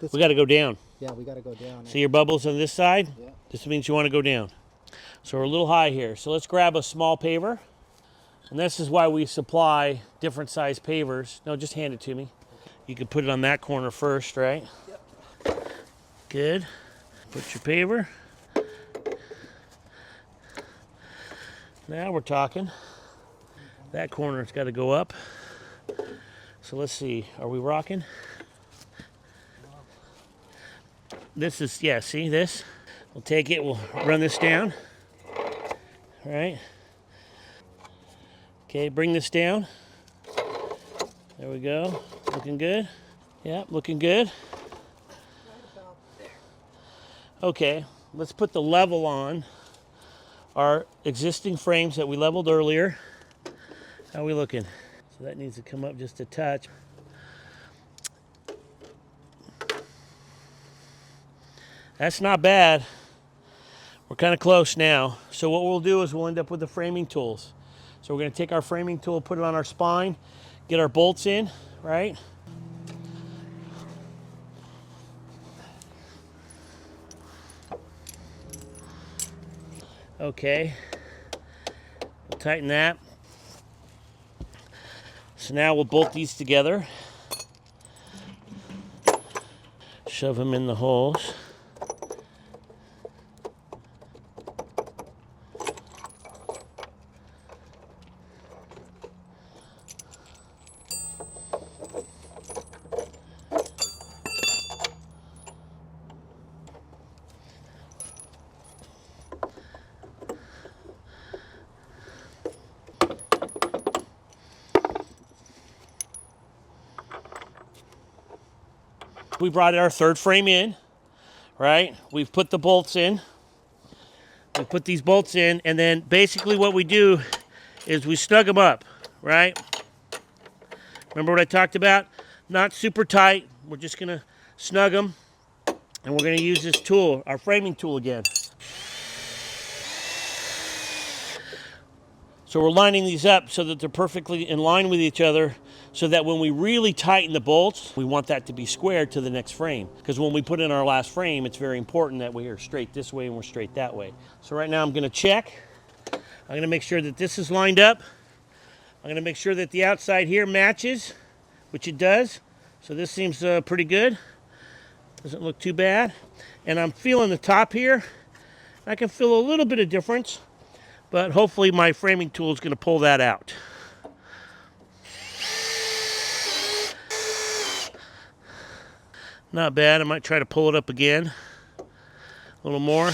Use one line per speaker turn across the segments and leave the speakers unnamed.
We got to go down.
Yeah, we got to go down.
See your bubbles on this side?
Yeah.
This means you want to go down. So we're a little high here. So let's grab a small paver. And this is why we supply different size pavers. No, just hand it to me. You can put it on that corner first, right?
Yep.
Good. Put your paver. Now we're talking. That corner's got to go up. So let's see. Are we rocking? This is, yeah, see this? We'll take it, we'll run this down. All right. Okay, bring this down. There we go. Looking good. Yeah, looking good. Okay, let's put the level on our existing frames that we leveled earlier. How are we looking? So that needs to come up just a touch. That's not bad. We're kind of close now. So what we'll do is we'll end up with the framing tools. So we're going to take our framing tool, put it on our spine, get our bolts in, right? Okay. We'll tighten that. So now we'll bolt these together. Shove them in the holes. We brought our third frame in, right? We've put the bolts in. We put these bolts in, and then basically what we do is we snug them up, right? Remember what I talked about? Not super tight. We're just gonna snug them, and we're gonna use this tool, our framing tool again. So we're lining these up so that they're perfectly in line with each other, so that when we really tighten the bolts, we want that to be squared to the next frame. Because when we put in our last frame, it's very important that we are straight this way and we're straight that way. So right now I'm gonna check. I'm gonna make sure that this is lined up. I'm gonna make sure that the outside here matches, which it does. So this seems pretty good. Doesn't look too bad. And I'm feeling the top here. I can feel a little bit of difference, but hopefully my framing tool is gonna pull that out. Not bad. I might try to pull it up again. A little more.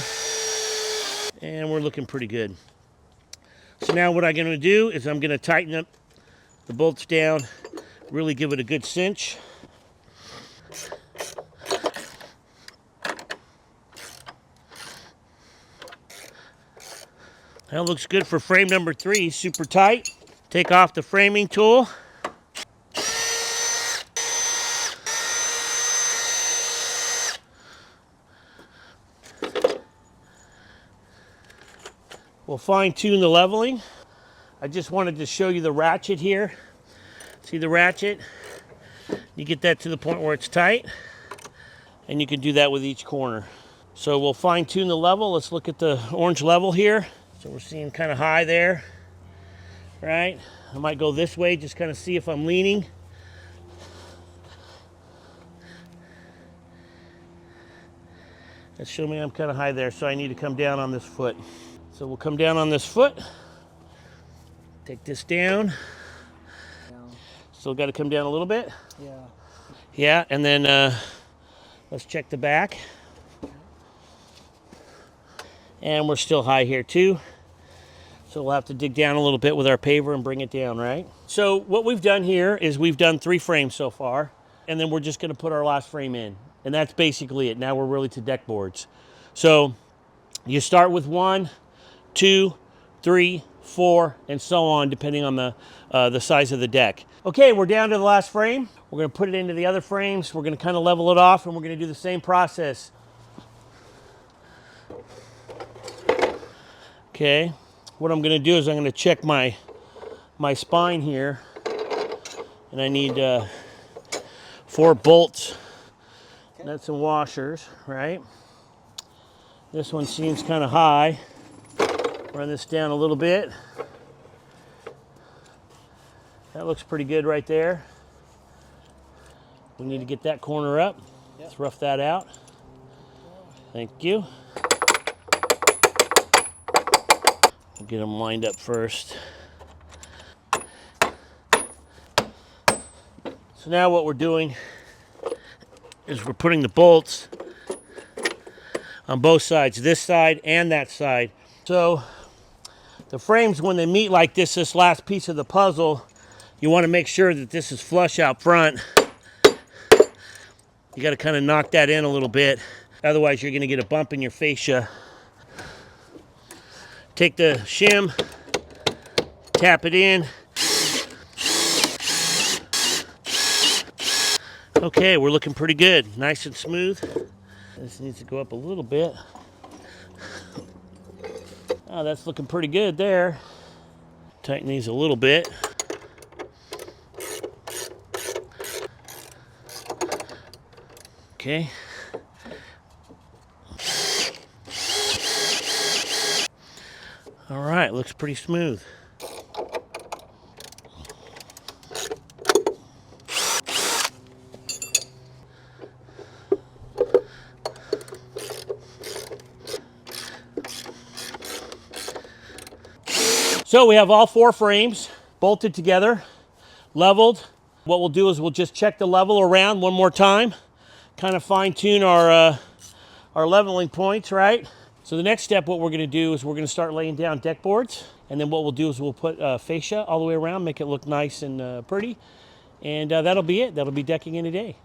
And we're looking pretty good. So now what I'm going to do is I'm going to tighten up the bolts down, really give it a good cinch. That looks good for frame number 3, super tight. Take off the framing tool. We'll fine tune the leveling. I just wanted to show you the ratchet here. See the ratchet? You get that to the point where it's tight, and you can do that with each corner. So we'll fine tune the level. Let's look at the orange level here. So we're seeing kind of high there, right? I might go this way, just kind of see if I'm leaning. That's showing me I'm kind of high there, so I need to come down on this foot. So we'll come down on this foot. Take this down. Still got to come down a little bit.
Yeah.
Yeah, and then let's check the back. And we're still high here too. So we'll have to dig down a little bit with our paver and bring it down, right? So what we've done here is we've done 3 frames so far, and then we're just gonna put our last frame in. And that's basically it. Now we're really to deck boards. So you start with 1, 2, 3, 4, and so on, depending on the size of the deck. Okay, we're down to the last frame. We're gonna put it into the other frames. We're gonna kind of level it off, and we're gonna do the same process. Okay, what I'm gonna do is I'm gonna check my spine here, and I need 4 bolts nuts and washers, right? This one seems kind of high. Run this down a little bit. That looks pretty good right there. We need to get that corner up. Let's rough that out. Thank you. We'll get them lined up first. So now what we're doing is we're putting the bolts on both sides, this side and that side. So the frames, when they meet like this last piece of the puzzle, you want to make sure that this is flush out front. You got to kind of knock that in a little bit. Otherwise, you're going to get a bump in your fascia. Take the shim, tap it in. Okay, we're looking pretty good. Nice and smooth. This needs to go up a little bit. Oh, that's looking pretty good there. Tighten these a little bit. Okay. All right, looks pretty smooth. So we have all 4 frames bolted together, leveled. What we'll do is we'll just check the level around one more time, kind of fine tune our leveling points, right? So the next step, what we're gonna do is we're gonna start laying down deck boards, and then what we'll do is we'll put fascia all the way around, make it look nice and pretty, and that'll be it. That'll be decking in a day.